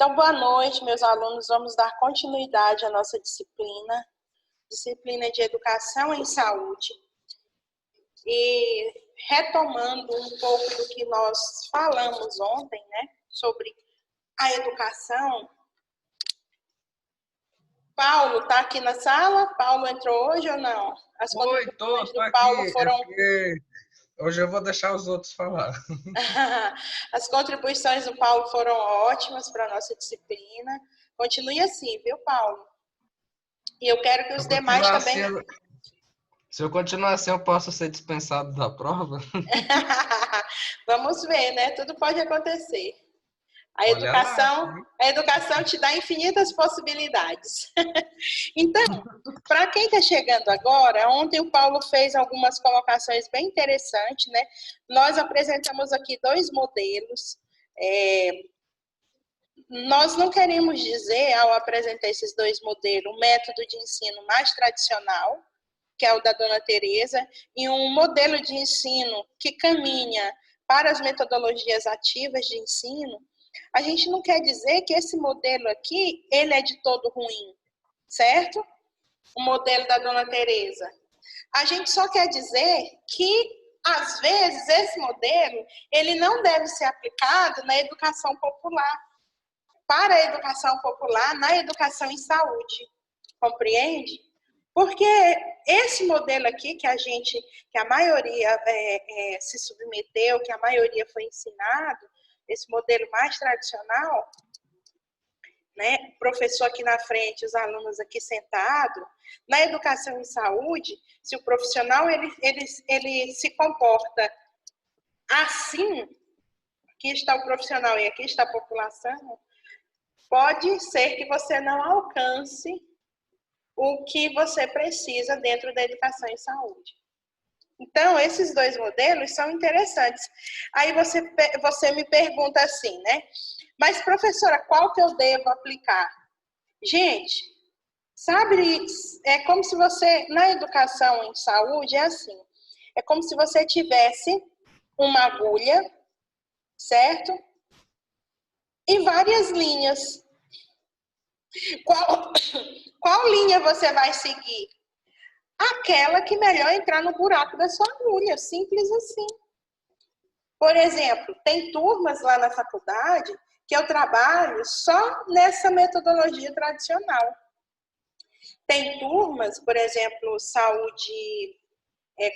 Então, boa noite, meus alunos. Vamos dar continuidade à nossa disciplina de Educação em Saúde. E retomando um pouco do que nós falamos ontem, né, sobre a educação. Paulo está aqui na sala? Paulo entrou hoje ou não? As contribuições do aqui. Paulo foram... Hoje eu vou deixar os outros falar. As contribuições do Paulo foram ótimas para a nossa disciplina. Continue assim, viu, Paulo? E eu quero que os demais também... Se eu continuar assim, eu posso ser dispensado da prova? Vamos ver, né? Tudo pode acontecer. A educação te dá infinitas possibilidades. Então, para quem está chegando agora, ontem o Paulo fez algumas colocações bem interessantes, né? Nós apresentamos aqui 2 modelos. Nós não queremos dizer, ao apresentar esses 2 modelos, um método de ensino mais tradicional, que é o da Dona Teresa, e um modelo de ensino que caminha para as metodologias ativas de ensino. A gente não quer dizer que esse modelo aqui, ele é de todo ruim, certo? O modelo da Dona Teresa. A gente só quer dizer que, às vezes, esse modelo, ele não deve ser aplicado na educação popular, para a educação popular, na educação em saúde. Compreende? Porque esse modelo aqui que a maioria se submeteu, que a maioria foi ensinado, esse modelo mais tradicional, né? O professor aqui na frente, os alunos aqui sentados, na educação em saúde, se o profissional ele se comporta assim, aqui está o profissional e aqui está a população, pode ser que você não alcance o que você precisa dentro da educação em saúde. Então, esses 2 modelos são interessantes. Aí você me pergunta assim, né? Mas, professora, qual que eu devo aplicar? Gente, sabe, é como se você, na educação em saúde, é assim. É como se você tivesse uma agulha, certo? E várias linhas. Qual linha você vai seguir? Aquela que melhor entrar no buraco da sua agulha, simples assim. Por exemplo, tem turmas lá na faculdade que eu trabalho só nessa metodologia tradicional. Tem turmas, por exemplo, saúde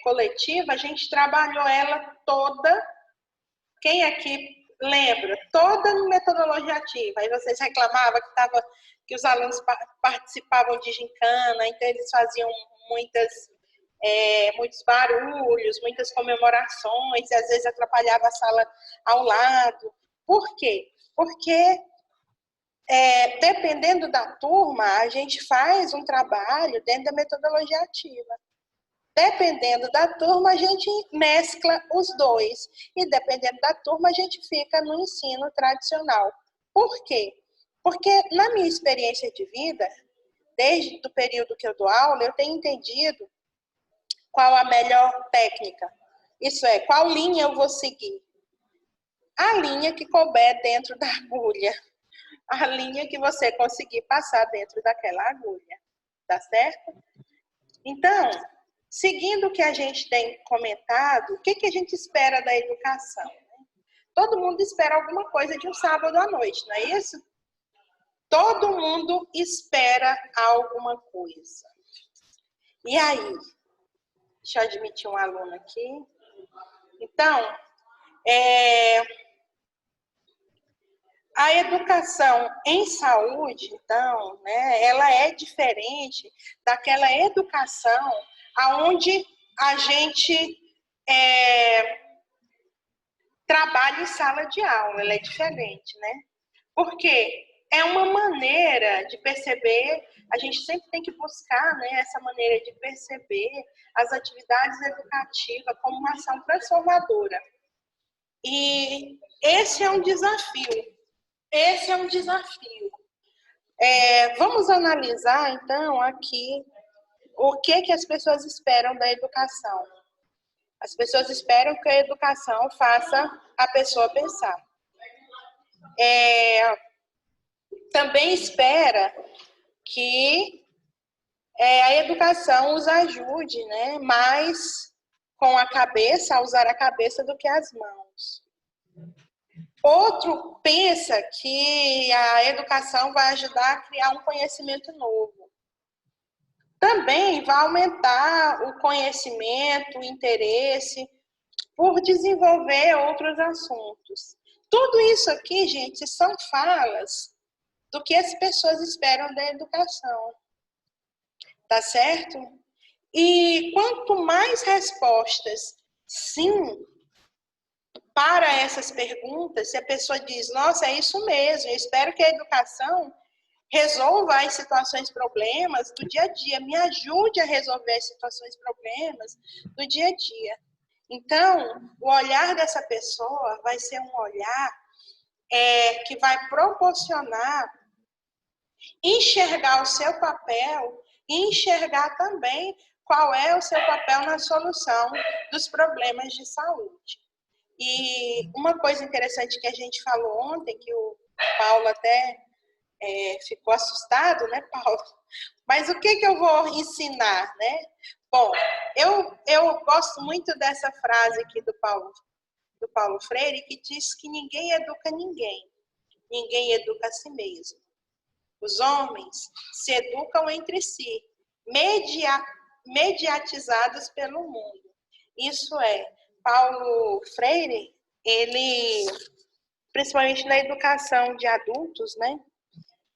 coletiva, a gente trabalhou ela toda, quem aqui lembra? Toda na metodologia ativa. Aí vocês reclamavam que os alunos participavam de gincana, então eles faziam muitos barulhos, muitas comemorações, e às vezes atrapalhava a sala ao lado. Por quê? Porque, dependendo da turma, a gente faz um trabalho dentro da metodologia ativa. Dependendo da turma, a gente mescla os 2. E dependendo da turma, a gente fica no ensino tradicional. Por quê? Porque na minha experiência de vida, desde o período que eu dou aula, eu tenho entendido qual a melhor técnica. Isso é, qual linha eu vou seguir? A linha que couber dentro da agulha. A linha que você conseguir passar dentro daquela agulha. Tá certo? Então, seguindo o que a gente tem comentado, o que a gente espera da educação? Todo mundo espera alguma coisa de um sábado à noite, não é isso? Todo mundo espera alguma coisa. E aí? Deixa eu admitir um aluno aqui. Então, a educação em saúde, então, né, ela é diferente daquela educação onde a gente trabalha em sala de aula, ela é diferente, né? Porque é uma maneira de perceber, a gente sempre tem que buscar, né, essa maneira de perceber as atividades educativas como uma ação transformadora. E esse é um desafio. Esse é um desafio. Vamos analisar, então, aqui o que as pessoas esperam da educação. As pessoas esperam que a educação faça a pessoa pensar. também espera que a educação os ajude, né, mais com a cabeça, a usar a cabeça do que as mãos. Outro pensa que a educação vai ajudar a criar um conhecimento novo. Também vai aumentar o conhecimento, o interesse por desenvolver outros assuntos. Tudo isso aqui, gente, são falas do que as pessoas esperam da educação. Tá certo? E quanto mais respostas sim para essas perguntas, se a pessoa diz, nossa, é isso mesmo, eu espero que a educação resolva as situações, problemas do dia a dia, me ajude a resolver as situações, problemas do dia a dia. Então, o olhar dessa pessoa vai ser um olhar que vai proporcionar enxergar o seu papel e enxergar também qual é o seu papel na solução dos problemas de saúde. E uma coisa interessante que a gente falou ontem, que o Paulo até ficou assustado, né, Paulo? Mas o que eu vou ensinar, né? Bom, eu gosto muito dessa frase aqui do Paulo Freire, que diz que ninguém educa ninguém, ninguém educa a si mesmo. Os homens se educam entre si, mediatizados pelo mundo. Isso é, Paulo Freire, ele, principalmente na educação de adultos, né?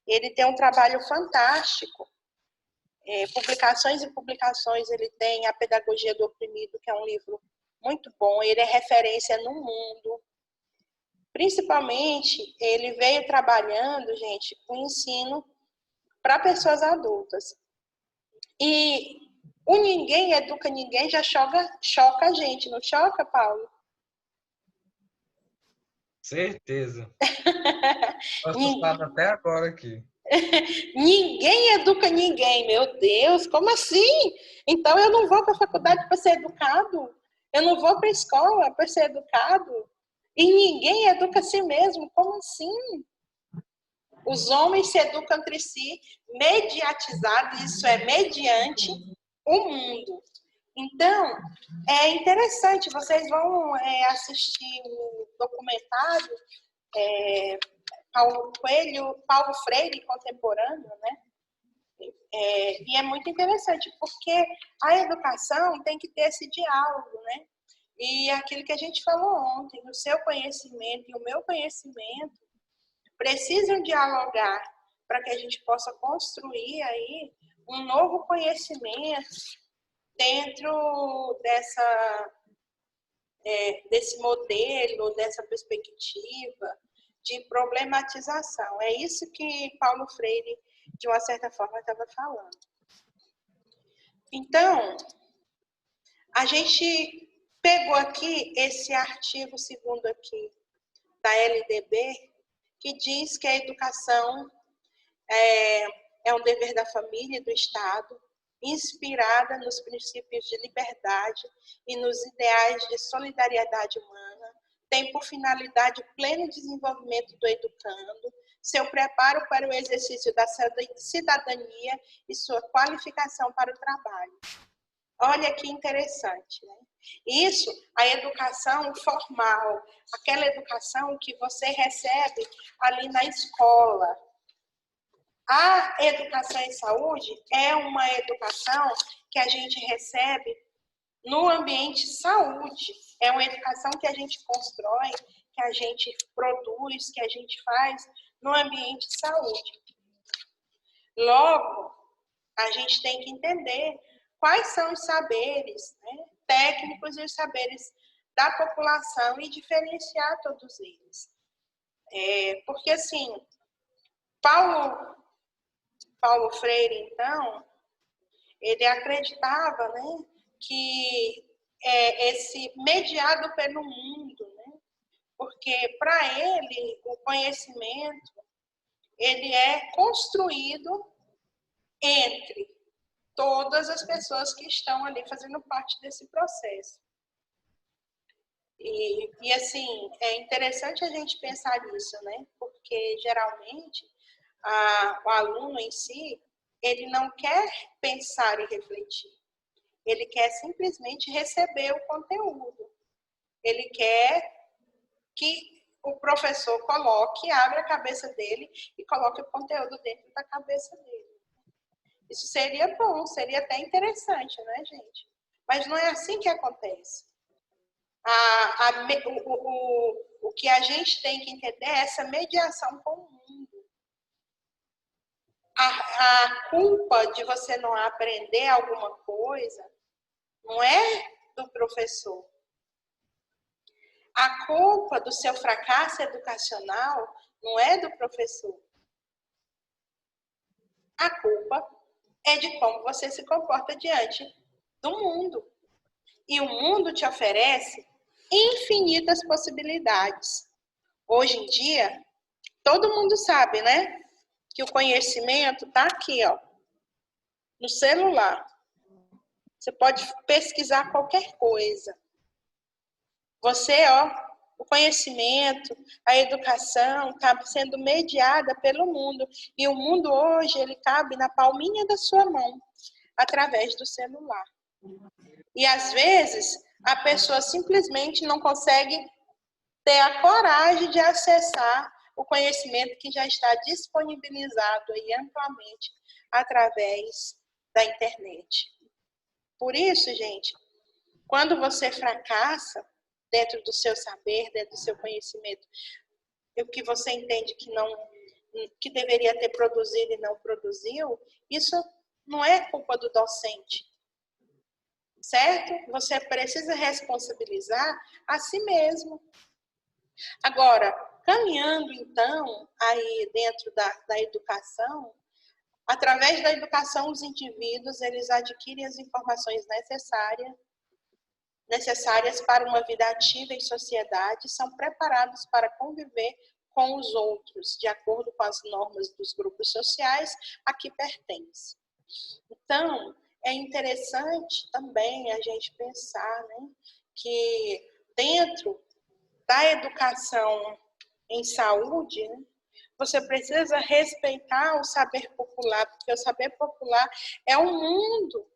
Ele tem um trabalho fantástico. Publicações e publicações, ele tem A Pedagogia do Oprimido, que é um livro muito bom, ele é referência no mundo. Principalmente, ele veio trabalhando, gente, com ensino para pessoas adultas. E o ninguém educa ninguém já choca a gente, não choca, Paulo? Certeza. Tô assustado até agora aqui. Ninguém educa ninguém, meu Deus, como assim? Então eu não vou para a faculdade para ser educado? Eu não vou para a escola para ser educado? E ninguém educa a si mesmo, como assim? Os homens se educam entre si, mediatizados, isso é, mediante o mundo. Então, é interessante, vocês vão assistir o documentário Paulo Freire contemporâneo, né? E é muito interessante, porque a educação tem que ter esse diálogo, né? E aquilo que a gente falou ontem, o seu conhecimento e o meu conhecimento precisam dialogar para que a gente possa construir aí um novo conhecimento dentro desse modelo, dessa perspectiva de problematização. É isso que Paulo Freire, de uma certa forma, estava falando. Então, a gente pegou aqui esse artigo 2º aqui da LDB, que diz que a educação é um dever da família e do Estado, inspirada nos princípios de liberdade e nos ideais de solidariedade humana, tem por finalidade o pleno desenvolvimento do educando, seu preparo para o exercício da cidadania e sua qualificação para o trabalho. Olha que interessante, né? Isso, a educação formal, aquela educação que você recebe ali na escola. A educação em saúde é uma educação que a gente recebe no ambiente saúde. É uma educação que a gente constrói, que a gente produz, que a gente faz no ambiente saúde. Logo, a gente tem que entender quais são os saberes, né, técnicos e os saberes da população e diferenciar todos eles. Porque, assim, Paulo Freire, então, ele acreditava, né, que esse mediado pelo mundo, né, porque para ele o conhecimento ele é construído entre todas as pessoas que estão ali fazendo parte desse processo. E assim, é interessante a gente pensar nisso, né? Porque geralmente o aluno em si, ele não quer pensar e refletir. Ele quer simplesmente receber o conteúdo. Ele quer que o professor coloque, abra a cabeça dele e coloque o conteúdo dentro da cabeça dele. Isso seria bom, seria até interessante, né, gente? Mas não é assim que acontece. O que a gente tem que entender é essa mediação com o mundo. A culpa de você não aprender alguma coisa não é do professor. A culpa do seu fracasso educacional não é do professor. A culpa é de como você se comporta diante do mundo. E o mundo te oferece infinitas possibilidades. Hoje em dia, todo mundo sabe, né? Que o conhecimento está aqui, ó, no celular. Você pode pesquisar qualquer coisa. Você, ó, o conhecimento, a educação está sendo mediada pelo mundo. E o mundo hoje, ele cabe na palminha da sua mão, através do celular. E às vezes, a pessoa simplesmente não consegue ter a coragem de acessar o conhecimento que já está disponibilizado aí amplamente através da internet. Por isso, gente, quando você fracassa dentro do seu saber, dentro do seu conhecimento, o que você entende que deveria ter produzido e não produziu, isso não é culpa do docente, certo? Você precisa responsabilizar a si mesmo. Agora, caminhando então aí dentro da educação, através da educação os indivíduos eles adquirem as informações necessárias para uma vida ativa em sociedade, são preparados para conviver com os outros, de acordo com as normas dos grupos sociais a que pertencem. Então, é interessante também a gente pensar, né, que dentro da educação em saúde, né, você precisa respeitar o saber popular, porque o saber popular é um mundo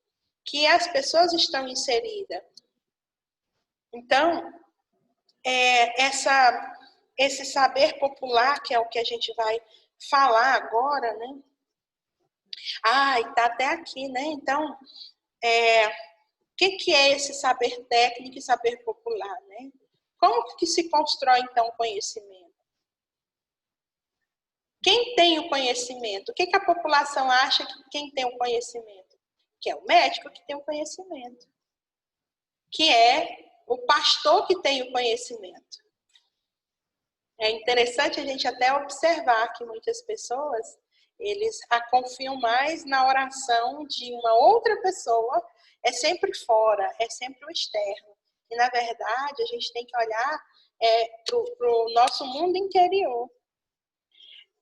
que as pessoas estão inseridas. Então, esse saber popular, que é o que a gente vai falar agora, né? Está até aqui, né? Então, o que é esse saber técnico e saber popular, né? Como que se constrói, então, o conhecimento? Quem tem o conhecimento? O que a população acha que quem tem o conhecimento? Que é o médico que tem o conhecimento. Que é o pastor que tem o conhecimento. É interessante a gente até observar que muitas pessoas, eles confiam mais na oração de uma outra pessoa, é sempre fora, é sempre o externo. E, na verdade, a gente tem que olhar para o nosso mundo interior.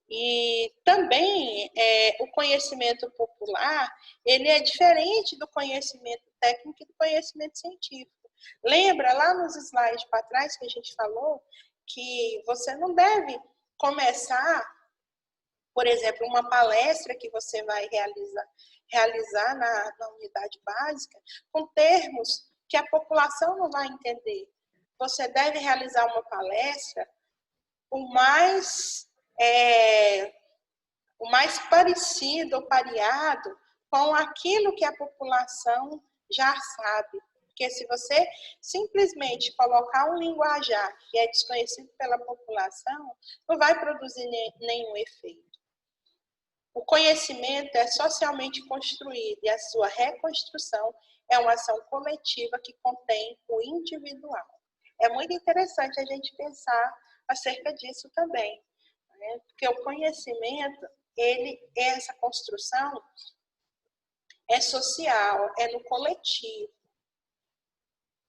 E também o conhecimento popular, ele é diferente do conhecimento técnico e do conhecimento científico. Lembra lá nos slides para trás que a gente falou que você não deve começar, por exemplo, uma palestra que você vai realizar na unidade básica com termos que a população não vai entender. Você deve realizar uma palestra o mais parecido ou pareado com aquilo que a população já sabe. Porque se você simplesmente colocar um linguajar que é desconhecido pela população, não vai produzir nenhum efeito. O conhecimento é socialmente construído e a sua reconstrução é uma ação coletiva que contém o individual. É muito interessante a gente pensar acerca disso também, né? Porque o conhecimento, essa construção é social, é no coletivo.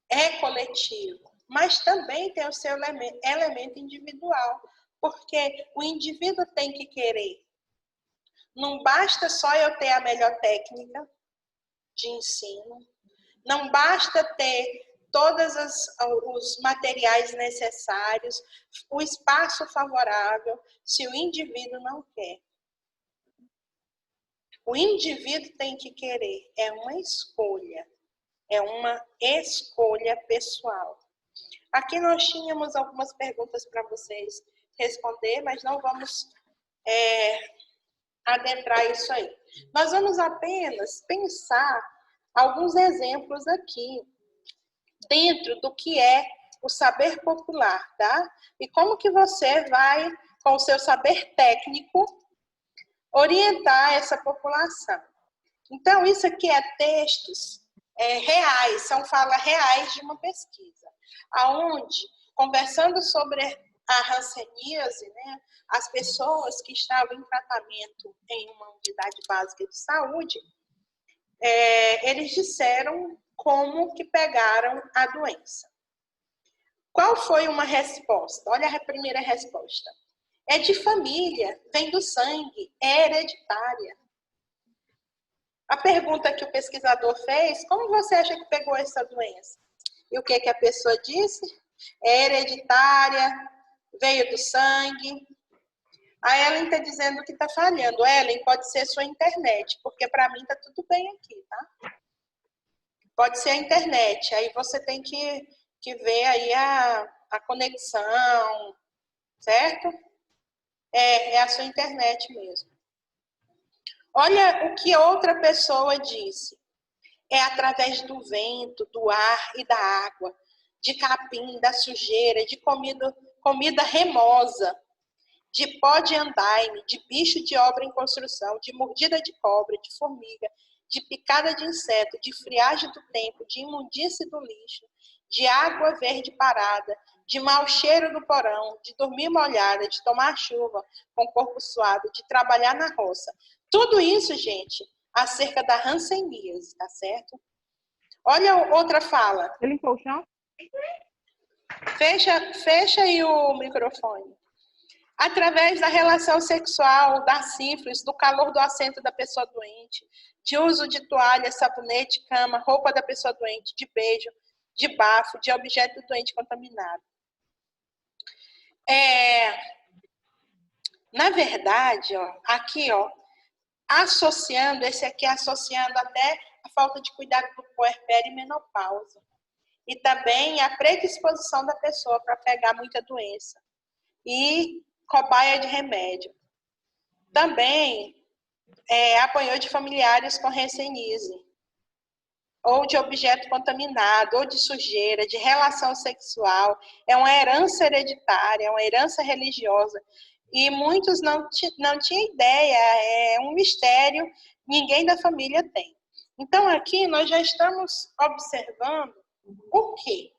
É coletivo, mas também tem o seu elemento individual, porque o indivíduo tem que querer. Não basta só eu ter a melhor técnica de ensino, não basta ter todos os materiais necessários, o espaço favorável, se o indivíduo não quer. O indivíduo tem que querer, é uma escolha pessoal. Aqui nós tínhamos algumas perguntas para vocês responder, mas não vamos adentrar isso aí. Nós vamos apenas pensar alguns exemplos aqui dentro do que é o saber popular, tá? E como que você vai, com o seu saber técnico, orientar essa população. Então, isso aqui é textos reais, são falas reais de uma pesquisa, aonde, conversando sobre a hanseníase, né, as pessoas que estavam em tratamento em uma unidade básica de saúde, eles disseram como que pegaram a doença. Qual foi uma resposta? Olha a primeira resposta. É de família, vem do sangue, é hereditária. A pergunta que o pesquisador fez, como você acha que pegou essa doença? E o que a pessoa disse? É hereditária, veio do sangue. A Ellen está dizendo que está falhando. Ellen, pode ser sua internet, porque para mim está tudo bem aqui, tá? Pode ser a internet, aí você tem que ver aí a conexão, certo? É a sua internet mesmo. Olha o que outra pessoa disse. É através do vento, do ar e da água, de capim, da sujeira, de comida remosa, de pó de andaime, de bicho de obra em construção, de mordida de cobra, de formiga, de picada de inseto, de friagem do tempo, de imundície do lixo, de água verde parada, de mau cheiro do porão, de dormir molhada, de tomar chuva com o corpo suado, de trabalhar na roça. Tudo isso, gente, acerca da hanseníase, tá certo? Olha outra fala. Você limpou o chão? Fecha aí o microfone. Através da relação sexual, da sífilis, do calor do assento da pessoa doente, de uso de toalha, sabonete, cama, roupa da pessoa doente, de beijo, de bafo, de objeto do doente contaminado. Na verdade, ó, aqui, ó, associando, esse aqui associando até a falta de cuidado do puerpério e menopausa. E também a predisposição da pessoa para pegar muita doença. E cobaia de remédio. Também apanhou de familiares com hanseníase, ou de objeto contaminado, ou de sujeira, de relação sexual. É uma herança hereditária, é uma herança religiosa. E muitos não tinham ideia, é um mistério, ninguém da família tem. Então, aqui nós já estamos observando o quê?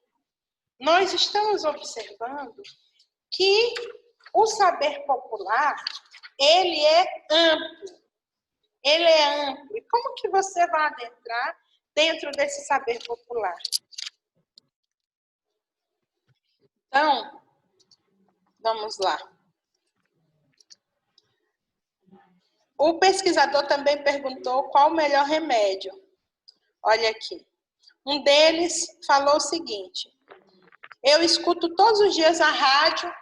Nós estamos observando que o saber popular, ele é amplo. Ele é amplo. E como que você vai adentrar dentro desse saber popular? Então, vamos lá. O pesquisador também perguntou qual o melhor remédio. Olha aqui. Um deles falou o seguinte: eu escuto todos os dias a rádio,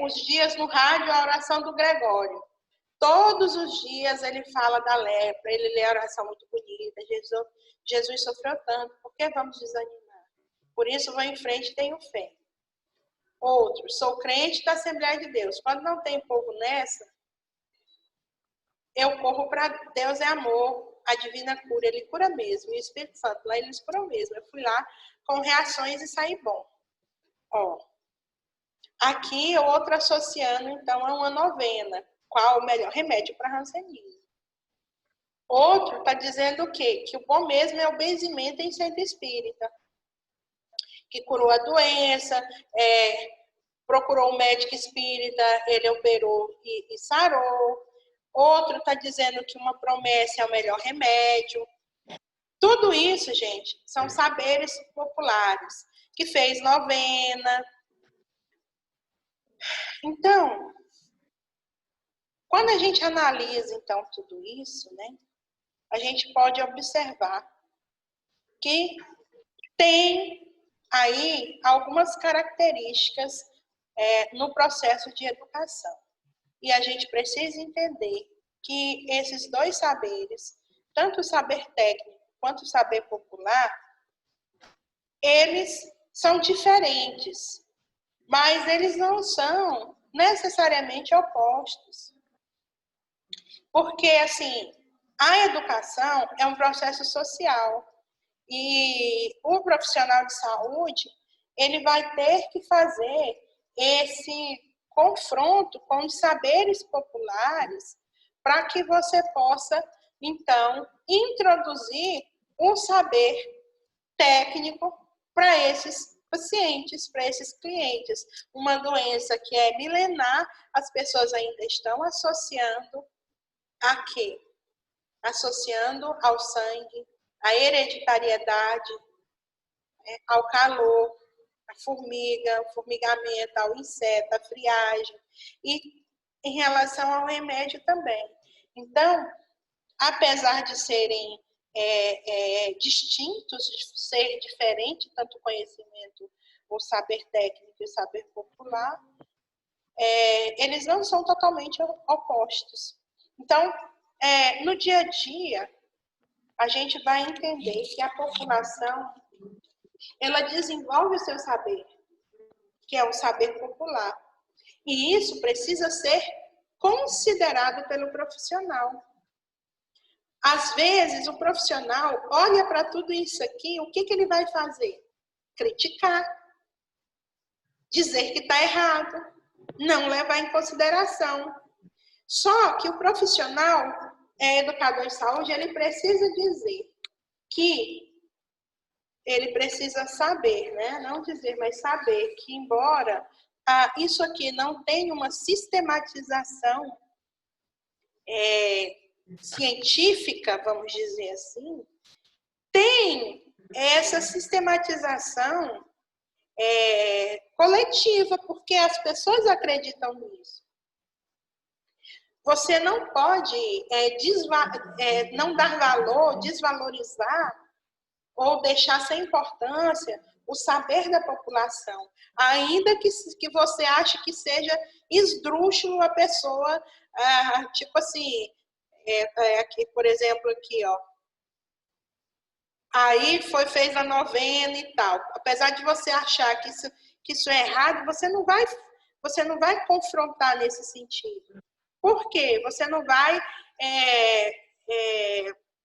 os dias no rádio, a oração do Gregório. Todos os dias ele fala da lepra, ele lê a oração muito bonita. Jesus sofreu tanto, por que vamos desanimar? Por isso vou em frente e tenho fé. Outro, sou crente da Assembleia de Deus. Quando não tem povo nessa, eu corro para Deus é amor, a divina cura, ele cura mesmo. E o Espírito Santo, lá eles curam mesmo. Eu fui lá com reações e saí bom. Ó, aqui, outro associando, então, a uma novena. Qual o melhor remédio para hanseníase? Outro está dizendo o quê? Que o bom mesmo é o benzimento em centro espírita. Que curou a doença, procurou um médico espírita, ele operou e sarou. Outro está dizendo que uma promessa é o melhor remédio. Tudo isso, gente, são saberes populares. Que fez novena. Então, quando a gente analisa, então, tudo isso, né, a gente pode observar que tem aí algumas características no processo de educação. E a gente precisa entender que esses dois saberes, tanto o saber técnico quanto o saber popular, eles são diferentes, mas eles não são necessariamente opostos. Porque, assim, a educação é um processo social e o profissional de saúde, ele vai ter que fazer esse confronto com os saberes populares para que você possa, então, introduzir um saber técnico para esses pacientes, para esses clientes. Uma doença que é milenar, as pessoas ainda estão associando a quê? Associando ao sangue, à hereditariedade, ao calor, à formiga, ao formigamento, ao inseto, à friagem. E em relação ao remédio também. Então, apesar de serem distintos, de ser diferente, tanto o conhecimento, o saber técnico e o saber popular, eles não são totalmente opostos. Então, no dia a dia, a gente vai entender que a população, ela desenvolve o seu saber, que é o saber popular. E isso precisa ser considerado pelo profissional. Às vezes, o profissional olha para tudo isso aqui, o que ele vai fazer? Criticar, dizer que está errado, não levar em consideração. Só que o profissional educador em saúde, ele precisa dizer que ele precisa saber, né? Não dizer, mas saber que, embora isso aqui não tenha uma sistematização científica, vamos dizer assim, tem essa sistematização coletiva, porque as pessoas acreditam nisso. Você não pode não dar valor, desvalorizar ou deixar sem importância o saber da população, ainda que você ache que seja esdrúxulo a pessoa, tipo assim, aqui, por exemplo, aqui, ó, aí fez a novena e tal. Apesar de você achar que isso é errado, você não vai confrontar nesse sentido. Por quê? Você não vai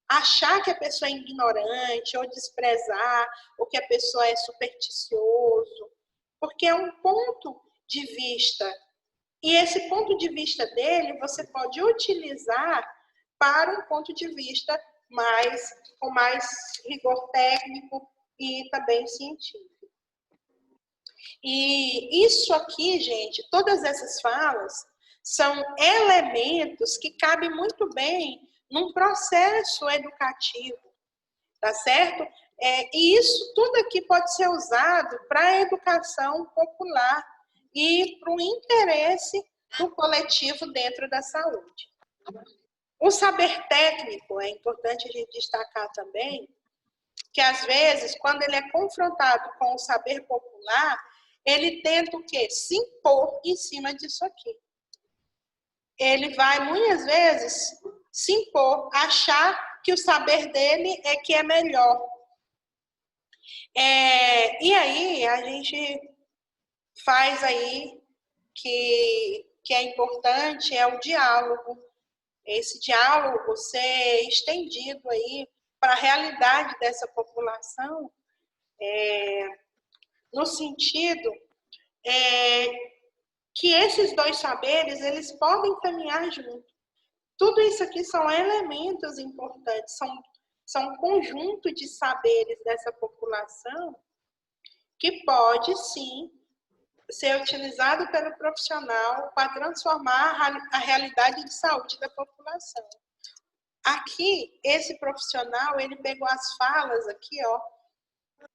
achar que a pessoa é ignorante, ou desprezar, ou que a pessoa é supersticioso, porque é um ponto de vista. E esse ponto de vista dele, você pode utilizar para um ponto de vista com mais rigor técnico e também científico. E isso aqui, gente, todas essas falas são elementos que cabem muito bem num processo educativo, tá certo? E isso tudo aqui pode ser usado para a educação popular e para o interesse do coletivo dentro da saúde. O saber técnico, é importante a gente destacar também, que às vezes, quando ele é confrontado com o saber popular, ele tenta o quê? Se impor em cima disso aqui. Ele vai, muitas vezes, se impor, achar que o saber dele é que é melhor. E aí, a gente faz aí que é importante, é o diálogo. Esse diálogo ser estendido aí para a realidade dessa população, no sentido que esses dois saberes, eles podem caminhar juntos. Tudo isso aqui são elementos importantes, são um conjunto de saberes dessa população que pode, sim, ser utilizado pelo profissional para transformar a realidade de saúde da população. Aqui, esse profissional, ele pegou as falas aqui, ó,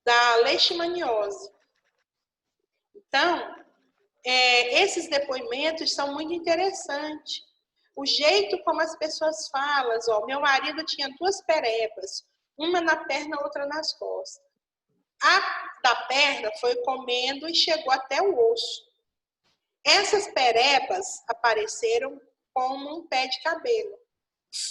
da leishmaniose. Então, esses depoimentos são muito interessantes. O jeito como as pessoas falam, ó, meu marido tinha 2 perebas, uma na perna, outra nas costas. A da perna foi comendo e chegou até o osso. Essas perebas apareceram como um pé de cabelo.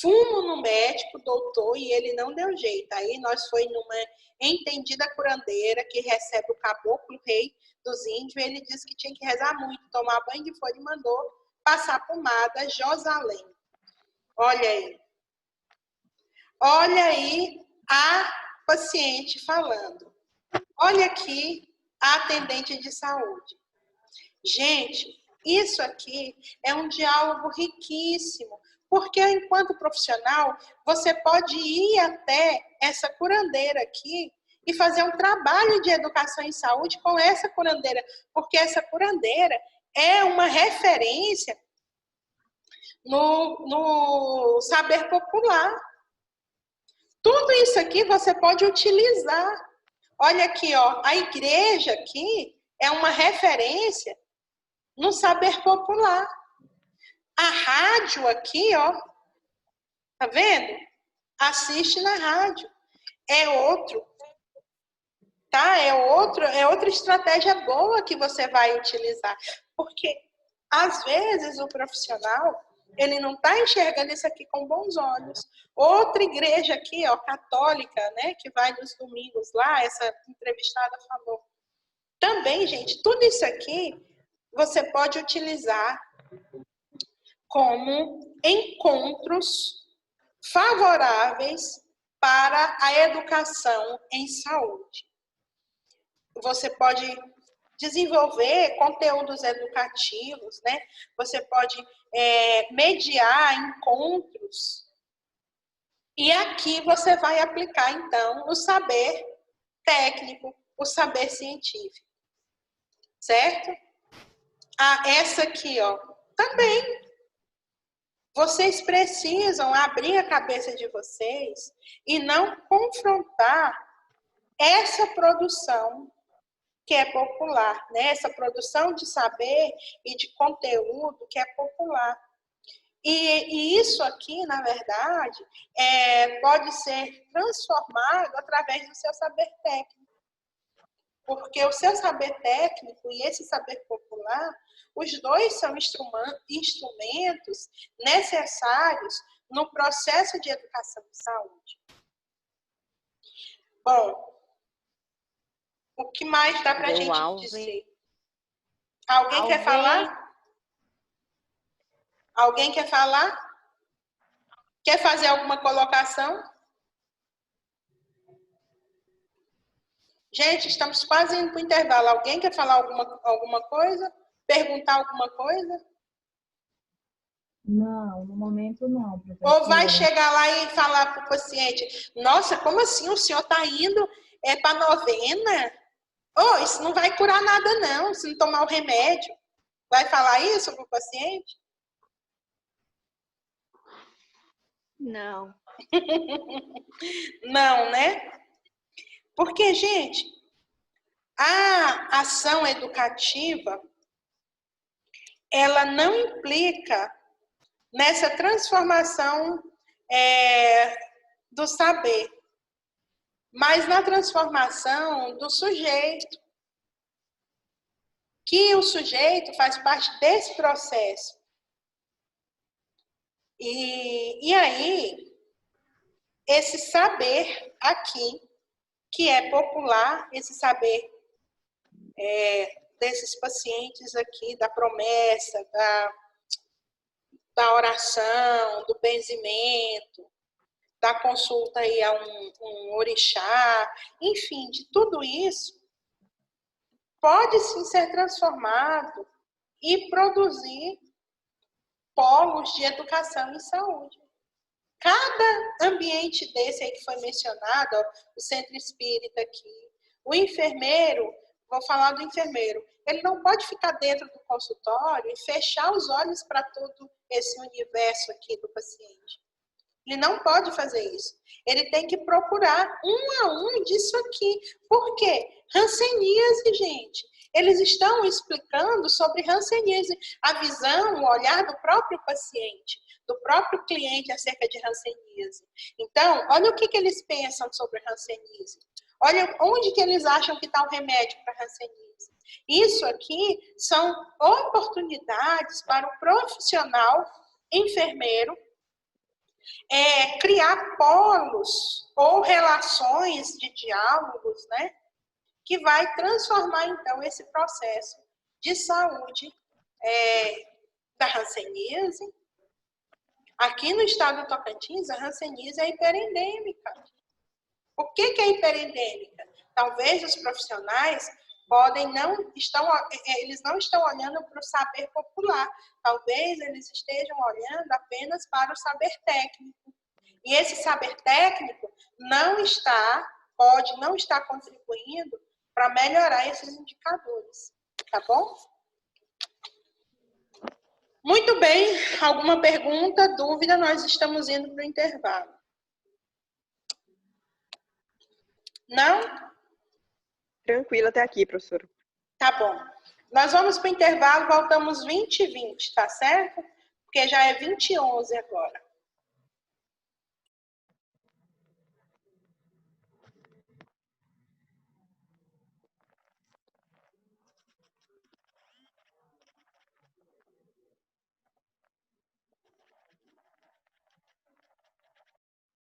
Fumo no médico, doutor, e ele não deu jeito. Aí nós foi numa entendida curandeira que recebe o caboclo rei dos índios, ele disse que tinha que rezar muito, tomar banho de folha e mandou passar pomada Josalém. Olha aí. Olha aí a paciente falando. Olha aqui a atendente de saúde. Gente, isso aqui é um diálogo riquíssimo, porque enquanto profissional, você pode ir até essa curandeira aqui e fazer um trabalho de educação em saúde com essa curandeira, porque essa curandeira é uma referência no saber popular. Tudo isso aqui você pode utilizar. Olha aqui, ó, a igreja aqui é uma referência no saber popular. A rádio aqui, ó, tá vendo? Assiste na rádio. É outro, tá? É outra estratégia boa que você vai utilizar. Porque, às vezes, o profissional, ele não está enxergando isso aqui com bons olhos. Outra igreja aqui, ó, católica, né, que vai nos domingos lá, essa entrevistada falou. Também, gente, tudo isso aqui você pode utilizar como encontros favoráveis para a educação em saúde. Você pode desenvolver conteúdos educativos, né? Você pode mediar encontros. E aqui você vai aplicar, então, o saber técnico, o saber científico. Certo? Ah, essa aqui, ó, também. Vocês precisam abrir a cabeça de vocês e não confrontar essa produção que é popular, né? Essa produção de saber e de conteúdo que é popular. E isso aqui, na verdade, pode ser transformado através do seu saber técnico. Porque o seu saber técnico e esse saber popular, os dois são instrumentos necessários no processo de educação e saúde. Bom, o que mais dá para a gente dizer? Alguém quer falar? Alguém quer falar? Quer fazer alguma colocação? Gente, estamos quase indo para o intervalo. Alguém quer falar alguma coisa? Perguntar alguma coisa? Não, no momento não, professora. Ou vai chegar lá e falar para o paciente, nossa, como assim o senhor está indo para a novena? Oh, isso não vai curar nada não, se não tomar o remédio. Vai falar isso para o paciente? Não. Não, né? Porque, gente, a ação educativa, ela não implica nessa transformação do saber, mas na transformação do sujeito. Que o sujeito faz parte desse processo. E aí, esse saber aqui, que é popular, esse saber desses pacientes aqui, da promessa, da oração, do benzimento, da consulta aí a um orixá, enfim, de tudo isso, pode sim ser transformado e produzir polos de educação e saúde. Cada ambiente desse aí que foi mencionado, ó, o centro espírita aqui, o enfermeiro, vou falar do enfermeiro, ele não pode ficar dentro do consultório e fechar os olhos para todo esse universo aqui do paciente. Ele não pode fazer isso. Ele tem que procurar um a um disso aqui. Por quê? Hanseníase, gente. Eles estão explicando sobre hanseníase, a visão, o olhar do próprio paciente, do próprio cliente acerca de hanseníase. Então, olha o que eles pensam sobre hanseníase. Olha onde que eles acham que está o remédio para hanseníase. Isso aqui são oportunidades para o profissional enfermeiro criar polos ou relações de diálogos, né? Que vai transformar, então, esse processo de saúde da hanseníase. Aqui no estado do Tocantins, a hanseníase é hiperendêmica. Por que é hiperendêmica? Talvez os profissionais eles não estão olhando para o saber popular. Talvez eles estejam olhando apenas para o saber técnico. E esse saber técnico pode não estar contribuindo para melhorar esses indicadores. Tá bom? Muito bem. Alguma pergunta, dúvida? Nós estamos indo para o intervalo. Não? Tranquilo até aqui, professora. Tá bom. Nós vamos para o intervalo, voltamos 20h20, tá certo? Porque já é 20h11 agora.